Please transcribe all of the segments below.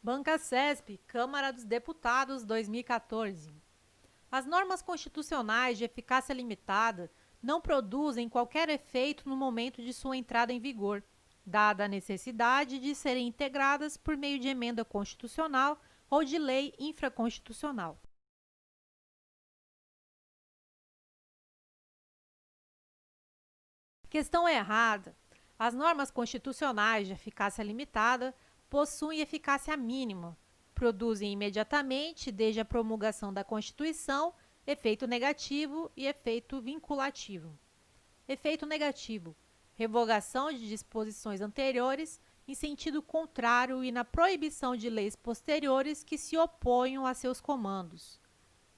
Banca CESP, Câmara dos Deputados, 2014. As normas constitucionais de eficácia limitada não produzem qualquer efeito no momento de sua entrada em vigor, dada a necessidade de serem integradas por meio de emenda constitucional ou de lei infraconstitucional. Questão errada. As normas constitucionais de eficácia limitada possuem eficácia mínima, produzem imediatamente, desde a promulgação da Constituição, efeito negativo e efeito vinculativo. Efeito negativo: revogação de disposições anteriores em sentido contrário e na proibição de leis posteriores que se oponham a seus comandos.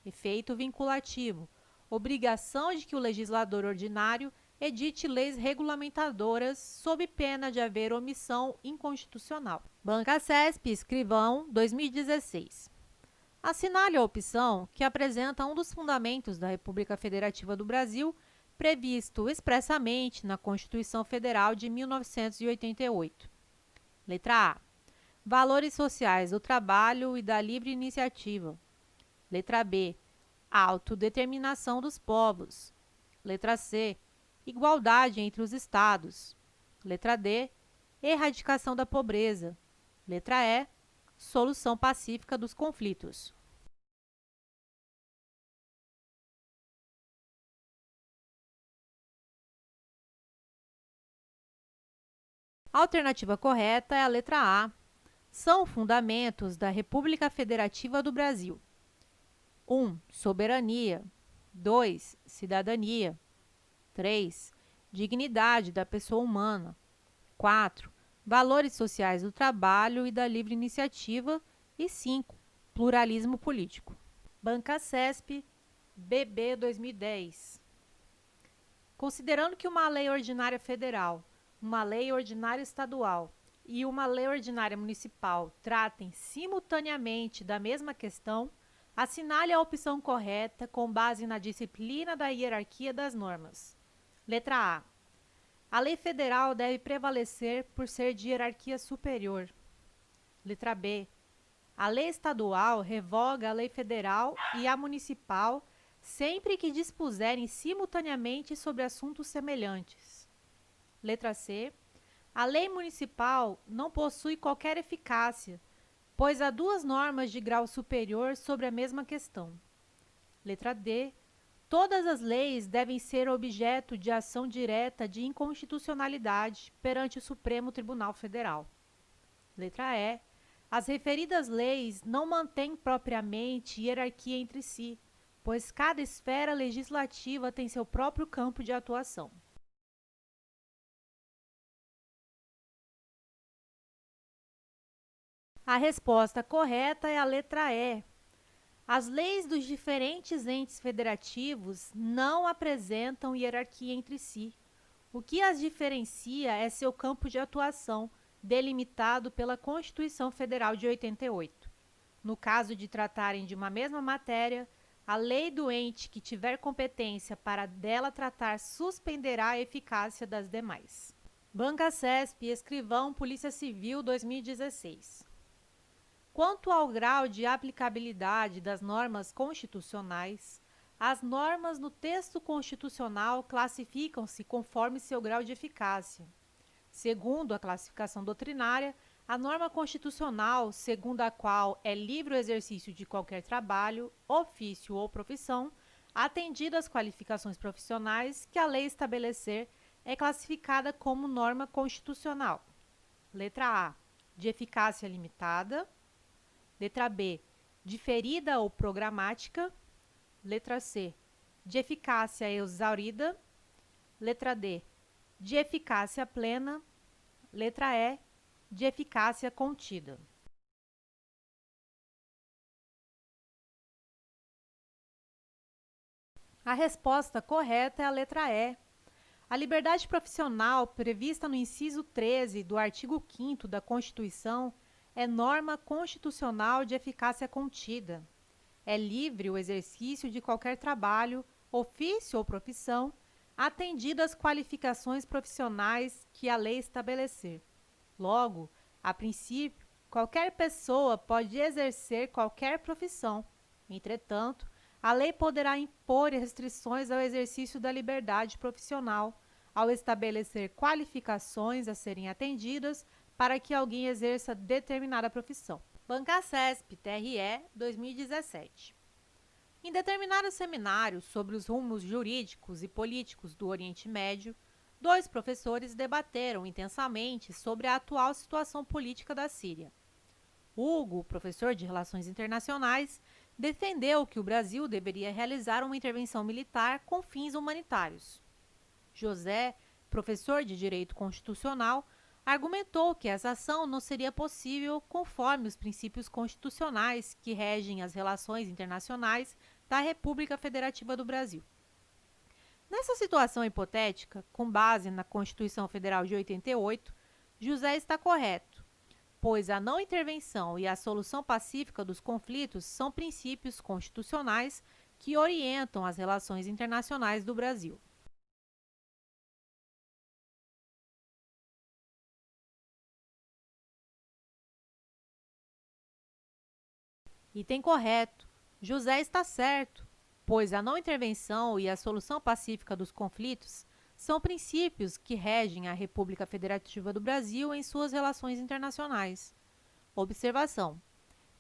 Efeito vinculativo: obrigação de que o legislador ordinário edite leis regulamentadoras sob pena de haver omissão inconstitucional. Banca CESP, escrivão, 2016. Assinale a opção que apresenta um dos fundamentos da República Federativa do Brasil, previsto expressamente na Constituição Federal de 1988. Letra A. Valores sociais do trabalho e da livre iniciativa. Letra B. Autodeterminação dos povos. Letra C. Igualdade entre os estados. Letra D. Erradicação da pobreza. Letra E. Solução pacífica dos conflitos. A alternativa correta é a letra A. São fundamentos da República Federativa do Brasil. 1. Soberania. 2. Cidadania. 3. Dignidade da pessoa humana. 4. Valores sociais do trabalho e da livre iniciativa. E 5. Pluralismo político. Banca CESP, BB 2010. Considerando que uma lei ordinária federal, uma lei ordinária estadual e uma lei ordinária municipal tratem simultaneamente da mesma questão, assinale a opção correta com base na disciplina da hierarquia das normas. Letra A. A lei federal deve prevalecer por ser de hierarquia superior. Letra B. A lei estadual revoga a lei federal e a municipal sempre que dispuserem simultaneamente sobre assuntos semelhantes. Letra C. A lei municipal não possui qualquer eficácia, pois há duas normas de grau superior sobre a mesma questão. Letra D. Todas as leis devem ser objeto de ação direta de inconstitucionalidade perante o Supremo Tribunal Federal. Letra E. As referidas leis não mantêm propriamente hierarquia entre si, pois cada esfera legislativa tem seu próprio campo de atuação. A resposta correta é a letra E. As leis dos diferentes entes federativos não apresentam hierarquia entre si. O que as diferencia é seu campo de atuação, delimitado pela Constituição Federal de 88. No caso de tratarem de uma mesma matéria, a lei do ente que tiver competência para dela tratar suspenderá a eficácia das demais. Banca CESP, escrivão, Polícia Civil, 2016. Quanto ao grau de aplicabilidade das normas constitucionais, as normas no texto constitucional classificam-se conforme seu grau de eficácia. Segundo a classificação doutrinária, a norma constitucional, segundo a qual é livre o exercício de qualquer trabalho, ofício ou profissão, atendido às qualificações profissionais que a lei estabelecer, é classificada como norma constitucional. Letra A. De eficácia limitada. Letra B. Diferida ou programática. Letra C. De eficácia exaurida. Letra D. De eficácia plena. Letra E. De eficácia contida. A resposta correta é a letra E. A liberdade profissional prevista no inciso 13 do artigo 5º da Constituição é norma constitucional de eficácia contida. É livre o exercício de qualquer trabalho, ofício ou profissão, atendido às qualificações profissionais que a lei estabelecer. Logo, a princípio, Qualquer pessoa pode exercer qualquer profissão. Entretanto, a lei poderá impor restrições ao exercício da liberdade profissional, ao estabelecer qualificações a serem atendidas para que alguém exerça determinada profissão. Bancasesp, TRE, 2017. Em determinados seminários sobre os rumos jurídicos e políticos do Oriente Médio, dois professores debateram intensamente sobre a atual situação política da Síria. Hugo, professor de Relações Internacionais, defendeu que o Brasil deveria realizar uma intervenção militar com fins humanitários. José, professor de Direito Constitucional, argumentou que essa ação não seria possível conforme os princípios constitucionais que regem as relações internacionais da República Federativa do Brasil. Nessa situação hipotética, com base na Constituição Federal de 88, José está correto, pois a não intervenção e a solução pacífica dos conflitos são princípios constitucionais que orientam as relações internacionais do Brasil. Item correto. José está certo, pois a não intervenção e a solução pacífica dos conflitos são princípios que regem a República Federativa do Brasil em suas relações internacionais. Observação: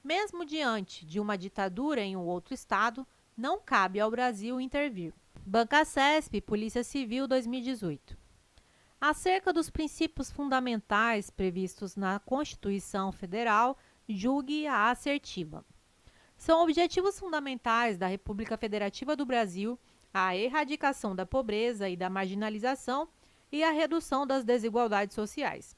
mesmo diante de uma ditadura em um outro estado, não cabe ao Brasil intervir. Bancasesp, Polícia Civil, 2018. Acerca dos princípios fundamentais previstos na Constituição Federal, julgue a assertiva. São objetivos fundamentais da República Federativa do Brasil a erradicação da pobreza e da marginalização e a redução das desigualdades sociais.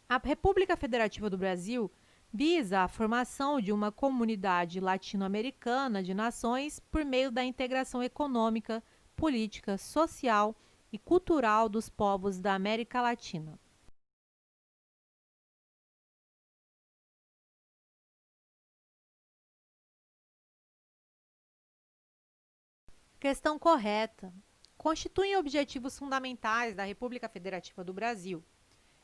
A República Federativa do Brasil visa a formação de uma comunidade latino-americana de nações por meio da integração econômica, política, social e cultural dos povos da América Latina. Questão correta. Constituem objetivos fundamentais da República Federativa do Brasil: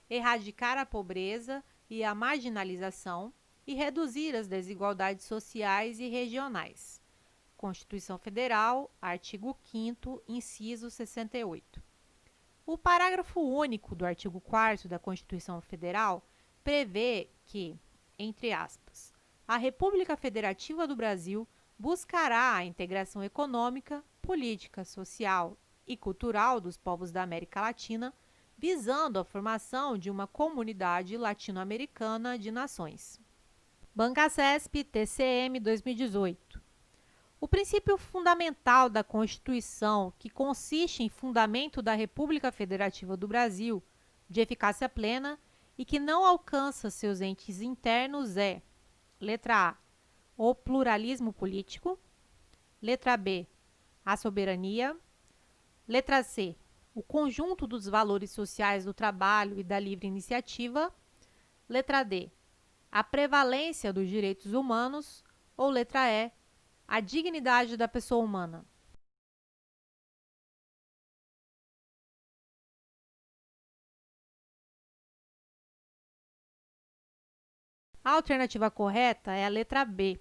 erradicar a pobreza e a marginalização e reduzir as desigualdades sociais e regionais. Constituição Federal, artigo 5º, inciso 68. O parágrafo único do artigo 4º da Constituição Federal prevê que, entre aspas, a República Federativa do Brasil buscará a integração econômica, política, social e cultural dos povos da América Latina, visando a formação de uma comunidade latino-americana de nações. Bancasesp, TCM, 2018. O princípio fundamental da Constituição, que consiste em fundamento da República Federativa do Brasil, de eficácia plena e que não alcança seus entes internos é: letra A, o pluralismo político; letra B, a soberania; letra C, o conjunto dos valores sociais do trabalho e da livre iniciativa; letra D, a prevalência dos direitos humanos; ou letra E, a dignidade da pessoa humana. A alternativa correta é a letra B.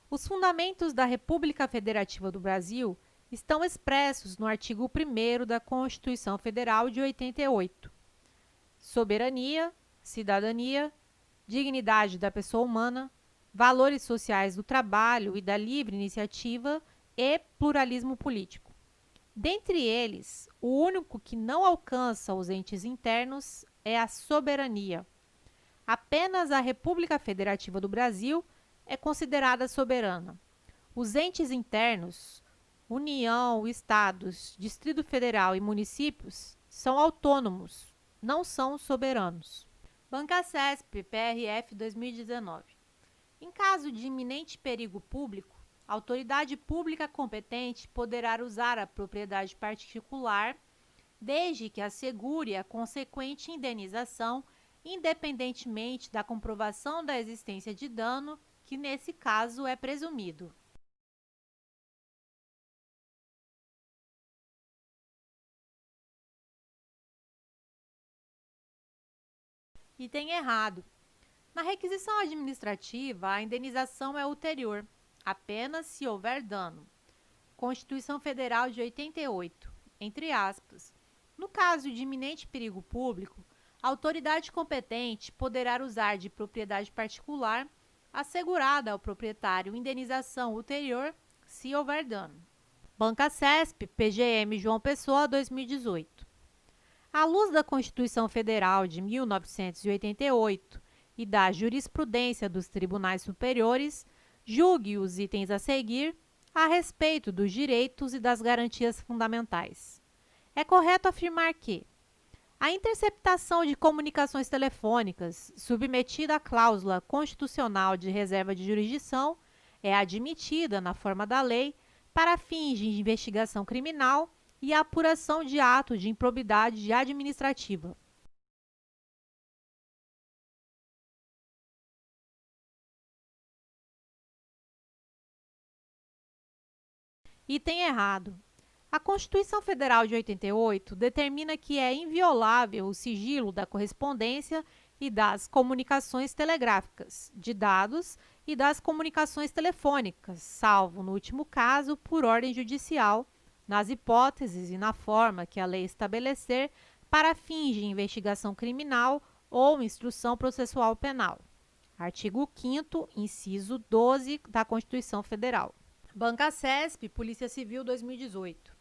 Os fundamentos da República Federativa do Brasil estão expressos no artigo 1º da Constituição Federal de 88. Soberania, cidadania, dignidade da pessoa humana, valores sociais do trabalho e da livre iniciativa e pluralismo político. Dentre eles, o único que não alcança os entes internos é a soberania. Apenas a República Federativa do Brasil é considerada soberana. Os entes internos, União, Estados, Distrito Federal e municípios, são autônomos, não são soberanos. Bancasesp, PRF 2019. Em caso de iminente perigo público, a autoridade pública competente poderá usar a propriedade particular, desde que assegure a consequente indenização, independentemente da comprovação da existência de dano, que nesse caso é presumido. Item errado. Na requisição administrativa, a indenização é ulterior, apenas se houver dano. Constituição Federal de 88, entre aspas. No caso de iminente perigo público, a autoridade competente poderá usar de propriedade particular assegurada ao proprietário indenização ulterior se houver dano. Bancasesp, PGM João Pessoa, 2018. À luz da Constituição Federal de 1988 e da jurisprudência dos tribunais superiores, julgue os itens a seguir a respeito dos direitos e das garantias fundamentais. É correto afirmar que a interceptação de comunicações telefônicas submetida à cláusula constitucional de reserva de jurisdição é admitida na forma da lei para fins de investigação criminal e apuração de atos de improbidade administrativa. Item errado. A Constituição Federal de 88 determina que é inviolável o sigilo da correspondência e das comunicações telegráficas, de dados e das comunicações telefônicas, salvo, no último caso, por ordem judicial, nas hipóteses e na forma que a lei estabelecer para fins de investigação criminal ou instrução processual penal. Artigo 5º, inciso 12 da Constituição Federal. Bancasesp, Polícia Civil, 2018.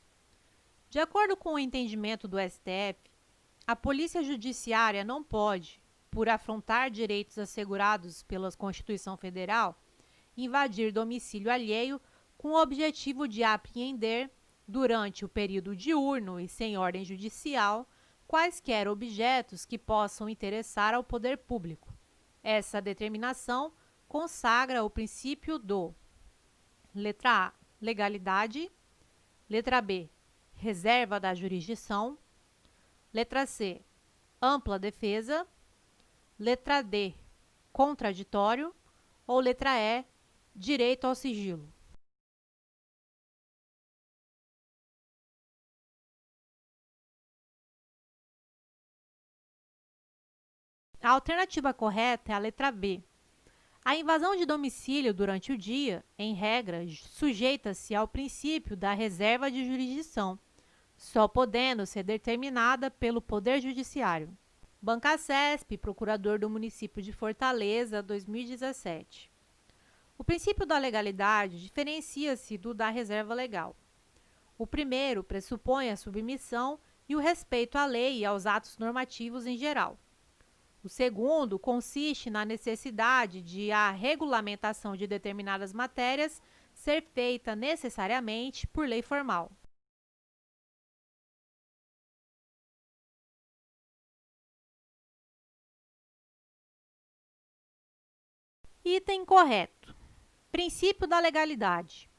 De acordo com o entendimento do STF, a Polícia Judiciária não pode, por afrontar direitos assegurados pela Constituição Federal, invadir domicílio alheio com o objetivo de apreender, durante o período diurno e sem ordem judicial, quaisquer objetos que possam interessar ao poder público. Essa determinação consagra o princípio do: letra A, legalidade. Letra B, reserva da jurisdição. Letra C, ampla defesa. Letra D, contraditório. Ou letra E, direito ao sigilo. A alternativa correta é a letra B. A invasão de domicílio durante o dia, em regra, sujeita-se ao princípio da reserva de jurisdição, só podendo ser determinada pelo Poder Judiciário. Bancasesp, Procurador do Município de Fortaleza, 2017. O princípio da legalidade diferencia-se do da reserva legal. O primeiro pressupõe a submissão e o respeito à lei e aos atos normativos em geral. O segundo consiste na necessidade de a regulamentação de determinadas matérias ser feita necessariamente por lei formal. Item correto. Princípio da legalidade.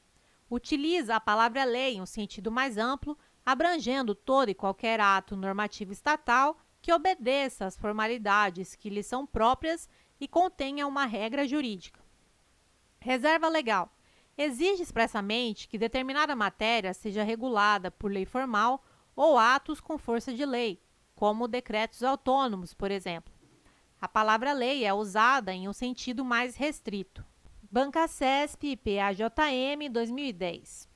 Utiliza a palavra lei em um sentido mais amplo, abrangendo todo e qualquer ato normativo estatal que obedeça às formalidades que lhe são próprias e contenha uma regra jurídica. Reserva legal. Exige expressamente que determinada matéria seja regulada por lei formal ou atos com força de lei, como decretos autônomos, por exemplo. A palavra lei é usada em um sentido mais restrito. Bancasesp, PAJM, 2010.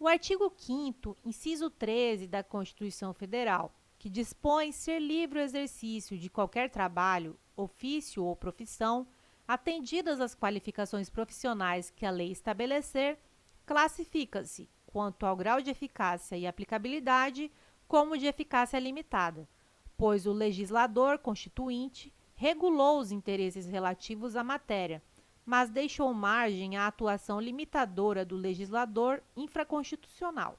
O artigo 5º, inciso 13 da Constituição Federal, que dispõe ser livre o exercício de qualquer trabalho, ofício ou profissão, atendidas as qualificações profissionais que a lei estabelecer, classifica-se, quanto ao grau de eficácia e aplicabilidade, como de eficácia limitada, pois o legislador constituinte regulou os interesses relativos à matéria, mas deixou margem à atuação limitadora do legislador infraconstitucional.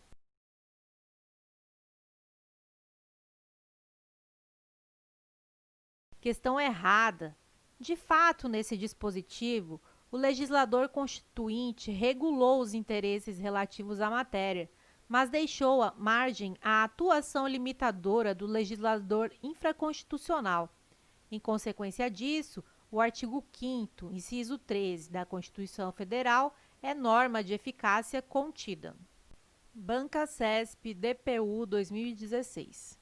Questão errada. De fato, nesse dispositivo, o legislador constituinte regulou os interesses relativos à matéria, mas deixou a margem à atuação limitadora do legislador infraconstitucional. Em consequência disso, o artigo 5º, inciso 13 da Constituição Federal é norma de eficácia contida. Bancasesp, DPU 2016.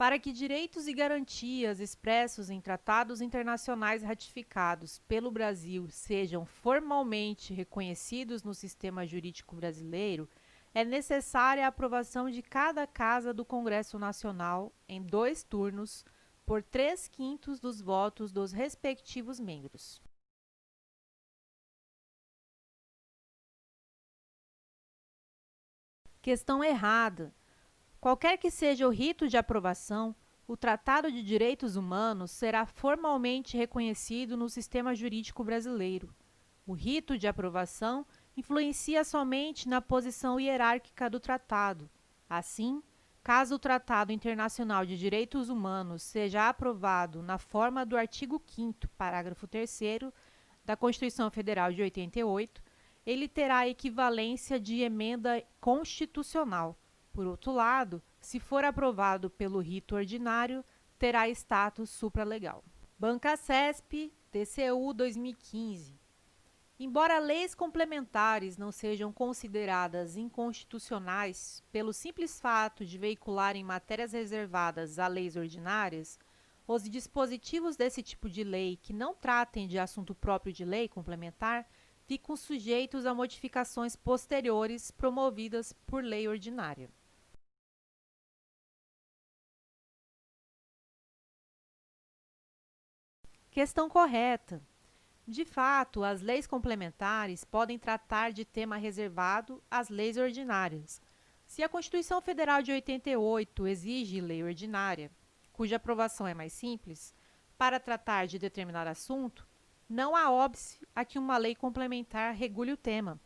Para que direitos e garantias expressos em tratados internacionais ratificados pelo Brasil sejam formalmente reconhecidos no sistema jurídico brasileiro, é necessária a aprovação de cada Casa do Congresso Nacional em 2 turnos, por 3/5 dos votos dos respectivos membros. Questão errada. Qualquer que seja o rito de aprovação, o Tratado de Direitos Humanos será formalmente reconhecido no sistema jurídico brasileiro. O rito de aprovação influencia somente na posição hierárquica do tratado. Assim, caso o Tratado Internacional de Direitos Humanos seja aprovado na forma do artigo 5º, parágrafo 3º da Constituição Federal de 88, ele terá equivalência de emenda constitucional. Por outro lado, se for aprovado pelo rito ordinário, terá status supralegal. Banca CESP, TCU 2015. Embora leis complementares não sejam consideradas inconstitucionais pelo simples fato de veicularem matérias reservadas a leis ordinárias, os dispositivos desse tipo de lei que não tratem de assunto próprio de lei complementar ficam sujeitos a modificações posteriores promovidas por lei ordinária. Questão correta. De fato, as leis complementares podem tratar de tema reservado às leis ordinárias. Se a Constituição Federal de 88 exige lei ordinária, cuja aprovação é mais simples, para tratar de determinado assunto, não há óbice a que uma lei complementar regule o tema.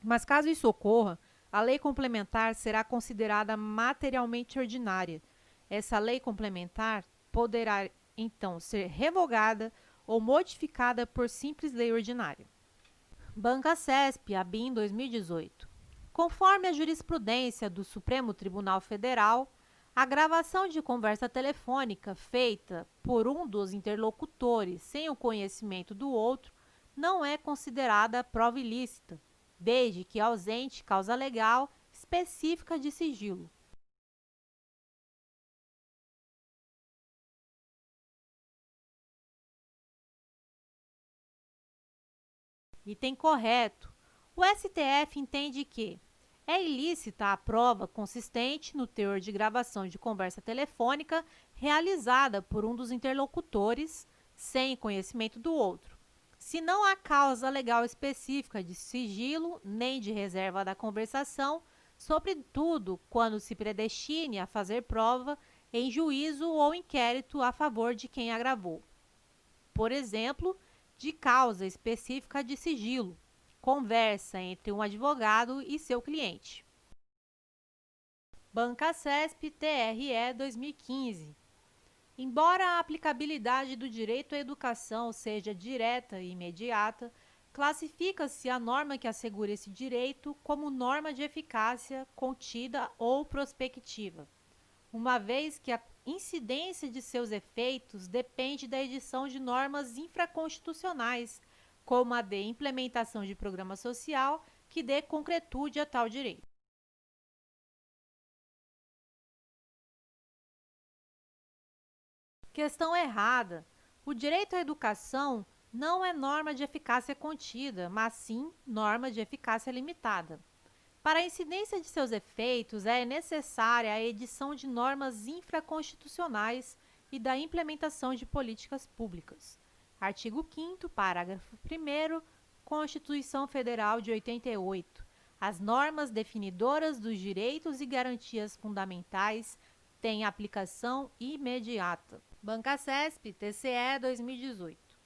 Mas caso isso ocorra, a lei complementar será considerada materialmente ordinária. Essa lei complementar poderá, então, ser revogada ou modificada por simples lei ordinária. Banca CESP, ABIN 2018. Conforme a jurisprudência do Supremo Tribunal Federal, a gravação de conversa telefônica feita por um dos interlocutores sem o conhecimento do outro não é considerada prova ilícita, desde que ausente causa legal específica de sigilo. Item correto. O STF entende que é ilícita a prova consistente no teor de gravação de conversa telefônica realizada por um dos interlocutores sem conhecimento do outro, se não há causa legal específica de sigilo nem de reserva da conversação, sobretudo quando se predestine a fazer prova em juízo ou inquérito a favor de quem a gravou. Por exemplo, de causa específica de sigilo, conversa entre um advogado e seu cliente. Banca CESP TRE 2015. Embora a aplicabilidade do direito à educação seja direta e imediata, classifica-se a norma que assegura esse direito como norma de eficácia contida ou prospectiva, uma vez que a incidência de seus efeitos depende da edição de normas infraconstitucionais, como a de implementação de programa social, que dê concretude a tal direito. Questão errada. O direito à educação não é norma de eficácia contida, mas sim norma de eficácia limitada. Para a incidência de seus efeitos, é necessária a edição de normas infraconstitucionais e da implementação de políticas públicas. Artigo 5º, parágrafo 1º, Constituição Federal de 88. As normas definidoras dos direitos e garantias fundamentais têm aplicação imediata. Banca CESP, TCE 2018.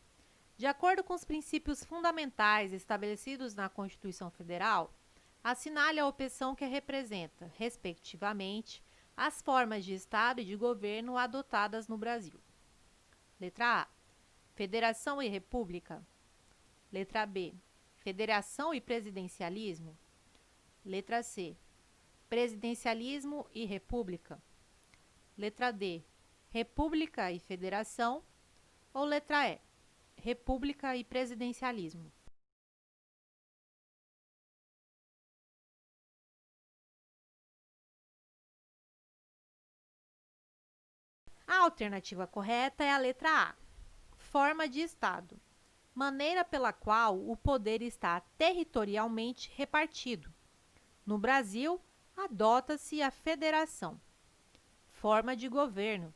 De acordo com os princípios fundamentais estabelecidos na Constituição Federal, assinale a opção que representa, respectivamente, as formas de Estado e de governo adotadas no Brasil. Letra A. Federação e República. Letra B. Federação e Presidencialismo. Letra C. Presidencialismo e República. Letra D. República e Federação. Ou letra E. República e Presidencialismo. A alternativa correta é a letra A. Forma de Estado. Maneira pela qual o poder está territorialmente repartido. No Brasil, adota-se a federação. Forma de governo.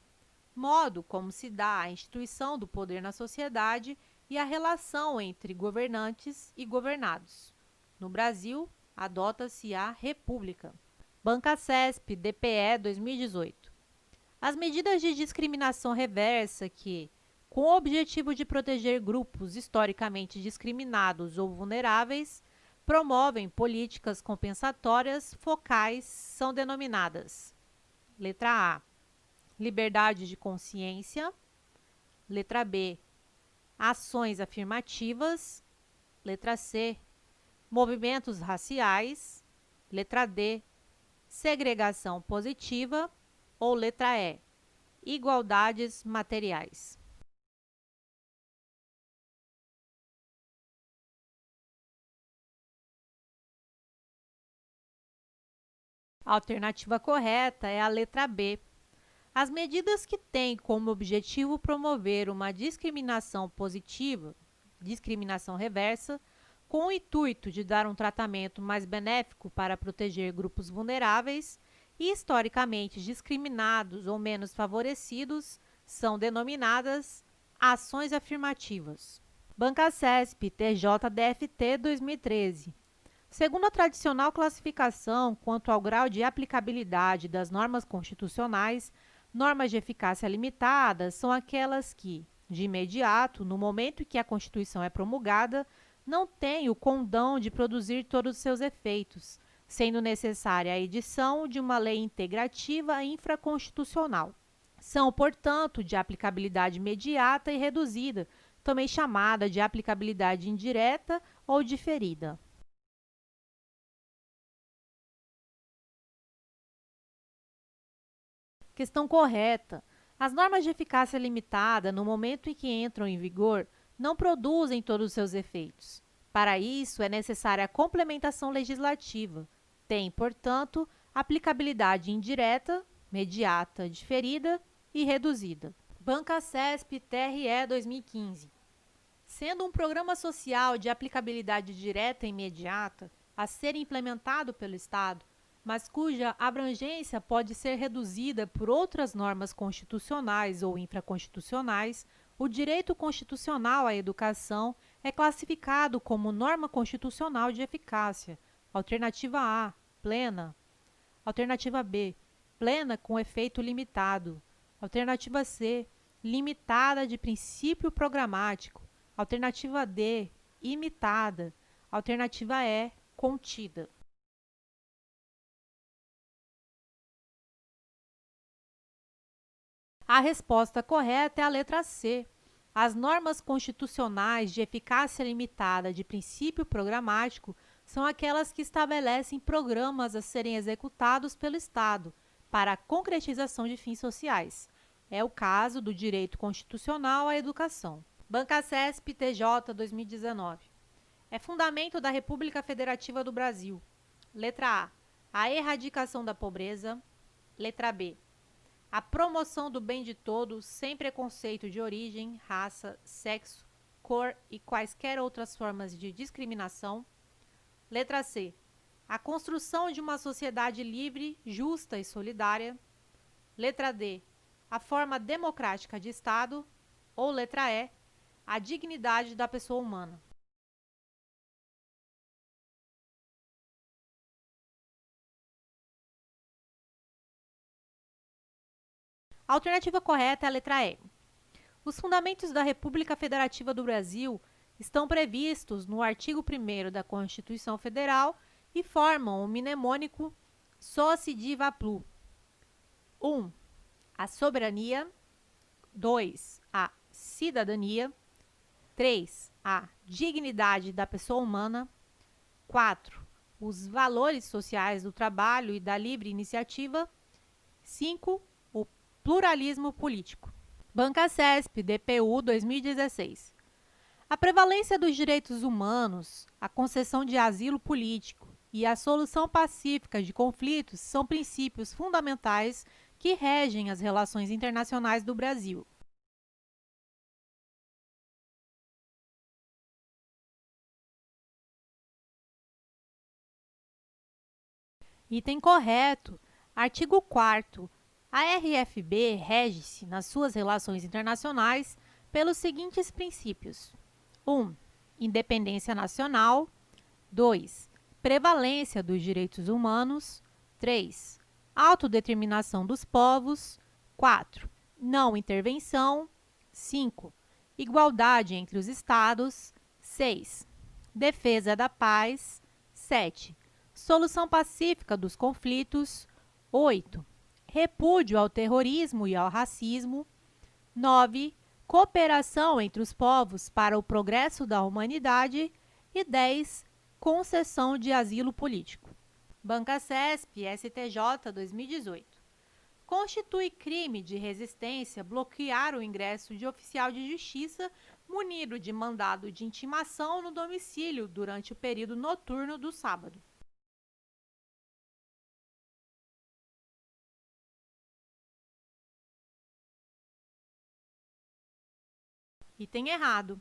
Modo como se dá a instituição do poder na sociedade e a relação entre governantes e governados. No Brasil, adota-se a república. Banca CESP, DPE 2018. As medidas de discriminação reversa que, com o objetivo de proteger grupos historicamente discriminados ou vulneráveis, promovem políticas compensatórias focais são denominadas: letra A, liberdade de consciência; letra B, ações afirmativas; letra C, movimentos raciais; letra D, segregação positiva; ou letra E, igualdades materiais. A alternativa correta é a letra B. As medidas que têm como objetivo promover uma discriminação positiva, discriminação reversa, com o intuito de dar um tratamento mais benéfico para proteger grupos vulneráveis e historicamente discriminados ou menos favorecidos, são denominadas ações afirmativas. Banca CESP, TJDFT 2013. Segundo a tradicional classificação quanto ao grau de aplicabilidade das normas constitucionais, normas de eficácia limitada são aquelas que, de imediato, no momento em que a Constituição é promulgada, não têm o condão de produzir todos os seus efeitos, sendo necessária a edição de uma lei integrativa infraconstitucional. São, portanto, de aplicabilidade imediata e reduzida, também chamada de aplicabilidade indireta ou diferida. Questão correta. As normas de eficácia limitada, no momento em que entram em vigor, não produzem todos os seus efeitos. Para isso, é necessária a complementação legislativa. Tem, portanto, aplicabilidade indireta, imediata, diferida e reduzida. Banca CESP TRE 2015. Sendo um programa social de aplicabilidade direta e imediata a ser implementado pelo Estado, mas cuja abrangência pode ser reduzida por outras normas constitucionais ou infraconstitucionais, o direito constitucional à educação é classificado como norma constitucional de eficácia. Alternativa A, plena. Alternativa B, plena com efeito limitado. Alternativa C, limitada de princípio programático. Alternativa D, imitada. Alternativa E, contida. A resposta correta é a letra C. As normas constitucionais de eficácia limitada de princípio programático são aquelas que estabelecem programas a serem executados pelo Estado para a concretização de fins sociais. É o caso do direito constitucional à educação. Banca CESP TJ 2019. É fundamento da República Federativa do Brasil. Letra A, a erradicação da pobreza. Letra B, a promoção do bem de todos, sem preconceito de origem, raça, sexo, cor e quaisquer outras formas de discriminação. Letra C, a construção de uma sociedade livre, justa e solidária. Letra D, a forma democrática de Estado. Ou letra E, a dignidade da pessoa humana. A alternativa correta é a letra E. Os fundamentos da República Federativa do Brasil estão previstos no artigo 1º da Constituição Federal e formam o mnemônico Soci Diva Plu. 1. A soberania. 2. A cidadania. 3. A dignidade da pessoa humana. 4. Os valores sociais do trabalho e da livre iniciativa. 5. O pluralismo político. Banca CESP, DPU 2016. A prevalência dos direitos humanos, a concessão de asilo político e a solução pacífica de conflitos são princípios fundamentais que regem as relações internacionais do Brasil. Item correto. Artigo 4º. A RFB rege-se, nas suas relações internacionais, pelos seguintes princípios. 1. Independência nacional. 2. Prevalência dos direitos humanos. 3. Autodeterminação dos povos. 4. Não intervenção. 5. Igualdade entre os Estados. 6. Defesa da paz. 7. Solução pacífica dos conflitos. 8. Repúdio ao terrorismo e ao racismo. 9. Cooperação entre os povos para o progresso da humanidade. E 10. Concessão de asilo político. Banca CESP, STJ, 2018. Constitui crime de resistência bloquear o ingresso de oficial de justiça munido de mandado de intimação no domicílio durante o período noturno do sábado. Item errado.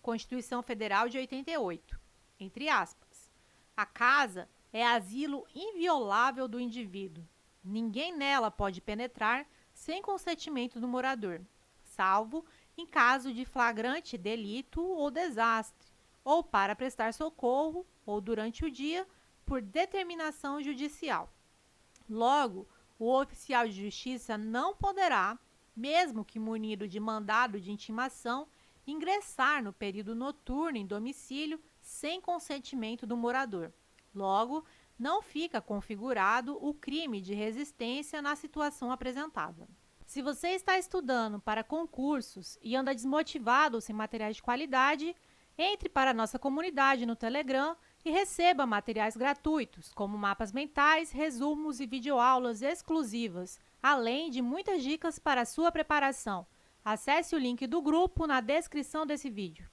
Constituição Federal de 88. Entre aspas. A casa é asilo inviolável do indivíduo. Ninguém nela pode penetrar sem consentimento do morador, salvo em caso de flagrante delito ou desastre, ou para prestar socorro, ou durante o dia, por determinação judicial. Logo, o oficial de justiça não poderá, mesmo que munido de mandado de intimação, ingressar no período noturno em domicílio sem consentimento do morador. Logo, não fica configurado o crime de resistência na situação apresentada. Se você está estudando para concursos e anda desmotivado ou sem materiais de qualidade, entre para a nossa comunidade no Telegram e receba materiais gratuitos, como mapas mentais, resumos e videoaulas exclusivas, além de muitas dicas para a sua preparação. Acesse o link do grupo na descrição desse vídeo.